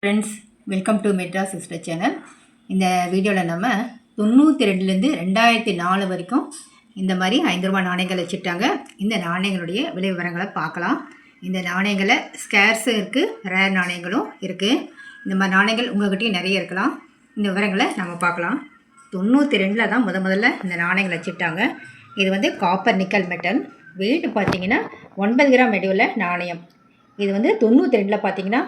Friends, welcome to Madras sister channel. இந்த வீடியோவில் நம்ம 92லேருந்து 2004 வரைக்கும் இந்த மாதிரி 5 ரூபா நாணயங்கள் வச்சுட்டாங்க. இந்த நாணயங்களுடைய விலை விவரங்களை பார்க்கலாம். இந்த நாணயங்களை ஸ்கேர்ஸும் இருக்குது, ரேர் நாணயங்களும் இருக்குது. இந்த மாதிரி நாணயங்கள் உங்கள்கிட்டயும் நிறைய இருக்கலாம். இந்த விவரங்களை நம்ம பார்க்கலாம். 92ல் தான் முதல்ல இந்த நாணயங்கள் வச்சுட்டாங்க. இது காப்பர் நிக்கல் மெட்டல். வெயிட் பார்த்திங்கன்னா 9 கிராம் எடையுள்ள நாணயம். இது 92ல் பார்த்திங்கன்னா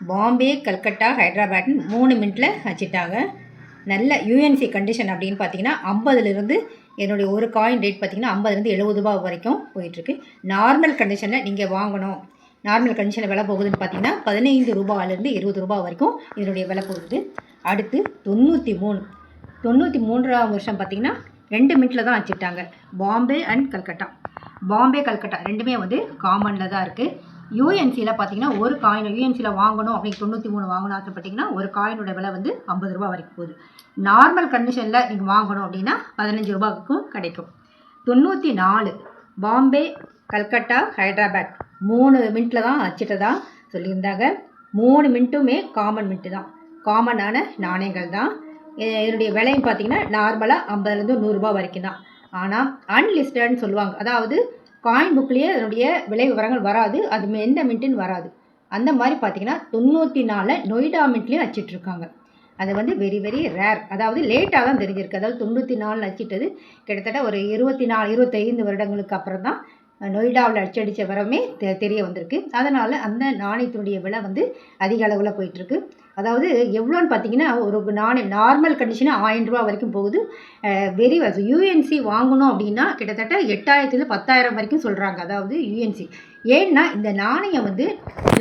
பாம்பே, கல்கட்டா, ஹைதராபாத்னு 3 மினிட்டில் வச்சுட்டாங்க. நல்ல யூஎன்சி கண்டிஷன் அப்படின்னு பார்த்தீங்கன்னா 50லேருந்து என்னுடைய ஒரு காயின் ரேட் பார்த்திங்கன்னா 50லேருந்து 70 ரூபா வரைக்கும் போயிட்டுருக்கு. நார்மல் கண்டிஷனில் நீங்கள் வாங்கணும், நார்மல் கண்டிஷனில் விலை போகுதுன்னு பார்த்தீங்கன்னா 15 ரூபாயிலேருந்து 20 ரூபா வரைக்கும் இதனுடைய விலை போகுது. அடுத்து 93ஆம் வருஷம் பார்த்திங்கன்னா 2 மினிட்டில் தான் வச்சுட்டாங்க. பாம்பே அண்ட் கல்கட்டா, பாம்பே கல்கட்டா ரெண்டுமே காமனில் தான் இருக்குது. யூஎன்சியில் பார்த்தீங்கன்னா ஒரு காயின் யூஎன்சியில் வாங்கணும் அப்படின்னு 93 வாங்கணும் ஆசைப்பட்டிங்கன்னா ஒரு காயினோட விலை 50 ரூபா வரைக்கும் போகுது. நார்மல் கண்டிஷனில் நீங்கள் வாங்கணும் அப்படின்னா 15 ரூபாய்க்கும் கிடைக்கும். 94 பாம்பே, கல்கட்டா, ஹைதராபாத் 3 மினிட்டில் தான் வச்சுட்டதா சொல்லியிருந்தாங்க. 3 மினிட்டுமே காமன் மினிட்டு தான், காமனான நாணயங்கள் தான். இதனுடைய விலையும் பார்த்தீங்கன்னா நார்மலாக 50லேருந்து 100 ரூபா வரைக்கும் தான். ஆனால் அன்லிஸ்டட்னு சொல்லுவாங்க, அதாவது காயின் புக்லேயே அதனுடைய விலை விவரங்கள் வராது, அது எந்த மின்ட்டுன்னு வராது. அந்த மாதிரி பார்த்தீங்கன்னா 94 நொய்டா மின்ட்லேயும் வச்சிட்ருக்காங்க. அது வெரி வெரி ரேர், அதாவது லேட்டாக தான் தெரிஞ்சிருக்கு. அதாவது 94 வச்சிட்டது கிட்டத்தட்ட ஒரு 24-25 வருடங்களுக்கு அப்புறம் தான் நொய்டாவில் அச்சடித்த வரமே தெரிய வந்திருக்கு. அதனால் அந்த நாணயத்தினுடைய விலை அதிக அளவில் போயிட்டுருக்கு. அதாவது எவ்வளோன்னு பார்த்தீங்கன்னா ஒரு நாணயம் நார்மல் கண்டிஷனு 1000 ரூபா வரைக்கும் போகுது. வெரி யூஎன்சி வாங்கணும் அப்படின்னா கிட்டத்தட்ட 8000லேருந்து 10,000 வரைக்கும் சொல்கிறாங்க. அதாவது யூஎன்சி ஏன்னா இந்த நாணயம்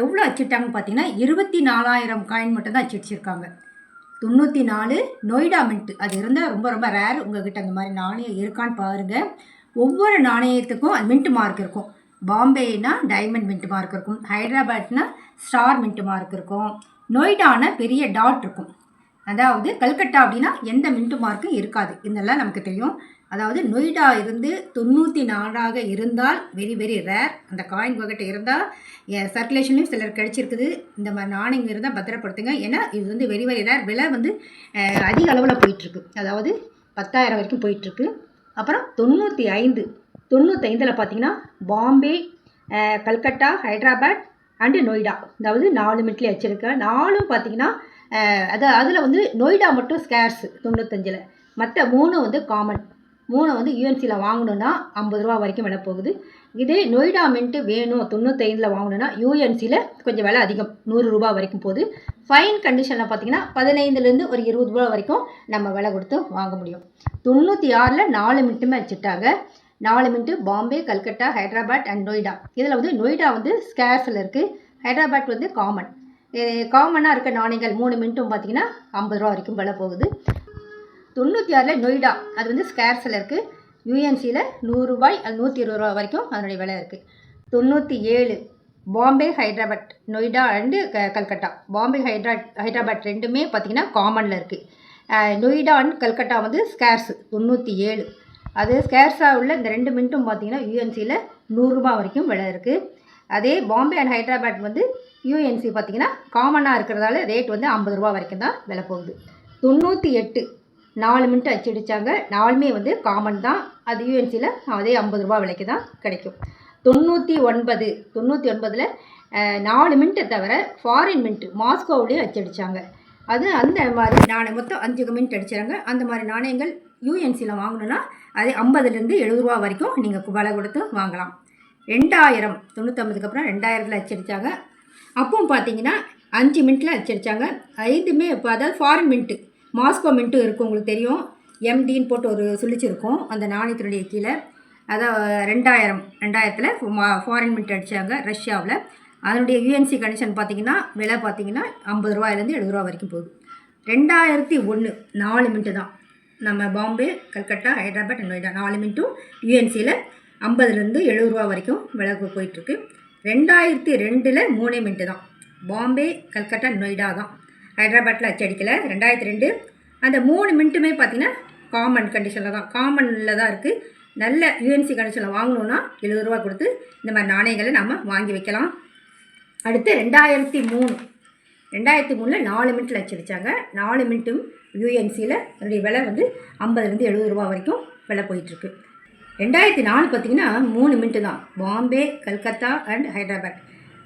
எவ்வளோ அச்சிட்டாங்கன்னு பார்த்தீங்கன்னா 24,000 காயின் மட்டும் தான் அச்சிடிச்சிருக்காங்க. 94 நொய்டா மின்ட்டு அது இருந்தால் ரொம்ப ரொம்ப ரேர். உங்கள்கிட்ட அந்த மாதிரி நாணயம் இருக்கான்னு பாருங்கள். ஒவ்வொரு நாணயத்துக்கும் மின்ட் மார்க் இருக்கும். பாம்பேனா டைமண்ட் மின்ட் மார்க் இருக்கும், ஹைதராபாத்னா ஸ்டார் மின்ட் மார்க் இருக்கும், நொய்டான பெரிய டாட் இருக்கும். அதாவது கல்கட்டா அப்படின்னா எந்த மின்ட் மார்க்கும் இருக்காது. இதெல்லாம் நமக்கு தெரியும். அதாவது நொய்டா 94ஆக இருந்தால் வெரி வெரி ரேர். அந்த காயின் உங்ககிட்ட இருந்தால் சர்க்குலேஷன்லையும் சிலர் கிடைச்சிருக்குது. இந்த மாதிரி நாணயம் இருந்தால் பத்திரப்படுத்துங்க. ஏன்னா இது வெரி வெரி ரேர். விலை அதிக அளவில் போயிட்டுருக்கு, அதாவது 10,000 வரைக்கும் போயிட்டுருக்கு. அப்புறம் 95ல் பார்த்தீங்கன்னா பாம்பே, கல்கட்டா, ஹைதராபாத் அண்டு நொய்டா, அதாவது 4 மினிட்லேயே வச்சுருக்கேன். 4ம் பார்த்தீங்கன்னா அதில் நொய்டா மட்டும் ஸ்கேர்ஸ் 95ல், மற்ற 3 காமன். 3 யூஎன்சியில் வாங்கணுன்னா 50 ரூபா வரைக்கும் விலை போகுது. இதே நொய்டா மின்ட்டு வேணும் 95ல் வாங்கணுன்னா யூஎன்சியில் கொஞ்சம் விலை அதிகம், 100 ரூபா வரைக்கும் போகுது. ஃபைன் கண்டிஷனில் பார்த்தீங்கன்னா 15லேருந்து ஒரு 20 ரூபா வரைக்கும் நம்ம விலை கொடுத்து வாங்க முடியும். 96ல் 4 மினிட்டுமே வச்சுட்டாங்க. 4 மினிட்டு பாம்பே, கல்கட்டா, ஹைதராபாத் அண்ட் நொய்டா. இதில் நொய்டா ஸ்கேர்ஸில் இருக்குது, ஹைதராபாத் காமன். காமனாக இருக்க நாணயங்கள் 3 மினிட்டும் பார்த்தீங்கன்னா 50 ரூபா வரைக்கும் விலை போகுது. 96ல் நொய்டா அது ஸ்கேர்ஸில் இருக்குது, யூஎன்சியில் 100 ரூபாய் அது 120 ரூபா வரைக்கும் அதனுடைய விலை இருக்குது. 97 பாம்பே, ஹைதராபாத், நொய்டா அண்டு கல்கட்டா. பாம்பே, ஹைதராபாத் ரெண்டுமே பார்த்திங்கன்னா காமனில் இருக்குது. நொய்டா அண்ட் கல்கட்டா ஸ்கேர்ஸு 97. அது ஸ்கேர்ஸாக உள்ள இந்த 2 மினிட்டும் பார்த்திங்கன்னா யூஎன்சியில் 100 ரூபா வரைக்கும் விலை இருக்குது. அதே பாம்பே அண்ட் ஹைதராபாத் யூஎன்சி பார்த்திங்கன்னா காமனாக இருக்கிறதால ரேட் 50 ரூபா வரைக்கும் தான் விலை போகுது. 98 4 மினிட்டு அச்சடித்தாங்க. 4மே காமன் தான். அது யூஎன்சியில் அதே 50 ரூபா விலைக்கு தான் கிடைக்கும். 99ல் 4 மினிட்டை தவிர ஃபாரின் மின்ட்டு மாஸ்கோவிலேயே அச்சடித்தாங்க. அது அந்த மாதிரி நாணயம் மொத்தம் 5 மினிட் அடிச்சாங்க. அந்த மாதிரி நாணயங்கள் யூஎன்சியில் வாங்கணுன்னா அது 50லேருந்து 70 ரூபா வரைக்கும் நீங்கள் விலை கொடுத்து வாங்கலாம். 2000 99க்கு அப்புறம் 2000ல் அச்சடித்தாங்க. அப்பவும் பார்த்தீங்கன்னா 5 மினிட்டில் அச்சடித்தாங்க. 5மே இப்போ அதாவது ஃபாரின் மின்ட்டு மாஸ்கோ மின்ட்டும் இருக்கும், உங்களுக்கு தெரியும். எம்டின்னு போட்டு ஒரு சொல்லிச்சிருக்கும் அந்த நாணயத்தினுடைய கீழே. அதான் 2000ல் ஃபாரின் மின்ட் அடித்தாங்க ரஷ்யாவில். அதனுடைய யூஎன்சி கண்டிஷன் பார்த்திங்கன்னா விலை பார்த்திங்கன்னா 50 ரூபாயிலேருந்து 70 ரூபா வரைக்கும் போகுது. 2001 4 மினிட்டு தான். நம்ம பாம்பே, கல்கட்டா, ஹைதராபாத், நொய்டா 4 மினிட்டும் யூஎன்சியில் 50லேருந்து 70 ரூபா வரைக்கும் விலை போயிட்டுருக்கு. 2002ல் 3 மினிட்டு தான். பாம்பே, கல்கட்டா, நொய்டா தான். ஹைதராபாத்தில் அச்சடிக்கலை. 2002 அந்த 3 மினிட்டுமே பார்த்திங்கன்னா காமன் கண்டிஷனில் தான், காமனில் தான் இருக்குது. நல்ல யூஎன்சி கண்டிஷனில் வாங்கணுன்னா 70 ரூபா கொடுத்து இந்த மாதிரி நாணயங்களை நம்ம வாங்கி வைக்கலாம். அடுத்து 2003 2003 4 மின்ட்டில் அச்சடித்தாங்க. 4 மின்ட்டும் யூஎன்சியில் அதனுடைய விலை வந்து 50லேருந்து 70 ரூபா வரைக்கும் விலை போயிட்டுருக்கு. 2004 பார்த்திங்கன்னா 3 மின்ட்டு தான். பாம்பே, கல்கத்தா அண்ட் ஹைதராபாத்.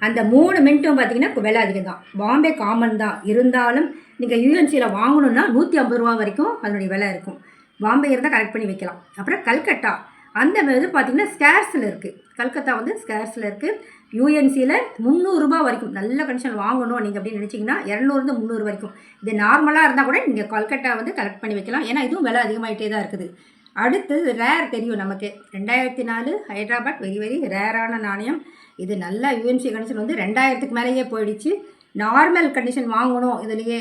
அந்த 3 மின்ட்டும் பார்த்திங்கன்னா விலை அதிகம் தான். பாம்பே காமன் தான், இருந்தாலும் நீங்கள் யூஎன்சியில் வாங்கணுன்னா 150 ரூபா வரைக்கும் அதனுடைய விலை இருக்கும். பாம்பே இருந்தால் கரெக்ட் பண்ணி வைக்கலாம். அப்புறம் கல்கட்டா, அந்த இது பார்த்திங்கன்னா ஸ்கேர்ஸில் இருக்குது. கல்கத்தா வந்து ஸ்கேர்ஸில் இருக்குது. யூஎன்சியில் 300 ரூபா வரைக்கும் நல்ல கண்டிஷன் வாங்கணும் நீங்கள் அப்படின்னு நினச்சிங்கன்னா 200லேருந்து 300 வரைக்கும். இது நார்மலாக இருந்தால் கூட நீங்கள் கல்கட்டா வந்து கலெக்ட் பண்ணி வைக்கலாம். ஏன்னா இதுவும் விலை அதிகமாகிட்டே தான் இருக்குது. அடுத்தது ரேர் தெரியும் நமக்கு. 2004 ஹைதராபாத் வெரி வெரி ரேரான நாணயம். இது நல்ல யூஎன்சி கண்டிஷன் வந்து 2000க்கு மேலேயே போயிடுச்சு. நார்மல் கண்டிஷன் வாங்கணும், இதுலேயே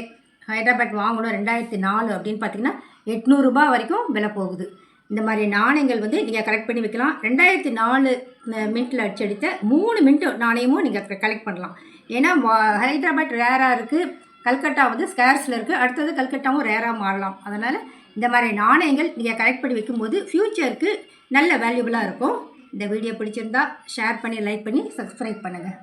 ஹைதராபாத் வாங்கணும் 2004 அப்படின்னு பார்த்தீங்கன்னா 800 ரூபா வரைக்கும் விலை போகுது. இந்த மாதிரி நாணயங்கள் வந்து நீங்கள் கலெக்ட் பண்ணி வைக்கலாம். 2004 மின்ட்டில் அச்சடித்த 3 மின்ட்டு நாணயமும் நீங்கள் கலெக்ட் பண்ணலாம். ஏன்னா ஹைதராபாத் ரேராக இருக்குது, கல்கட்டா வந்து ஸ்கேர்ஸில் இருக்குது. அடுத்தது கல்கட்டாவும் ரேராக மாறலாம். அதனால் இந்த மாதிரி நாணயங்கள் நீங்கள் கலெக்ட் பண்ணி வைக்கும்போது ஃப்யூச்சருக்கு நல்ல வேல்யூபுளாக இருக்கும். இந்த வீடியோ பிடிச்சிருந்தா ஷேர் பண்ணி, லைக் பண்ணி, சப்ஸ்கிரைப் பண்ணுங்கள்.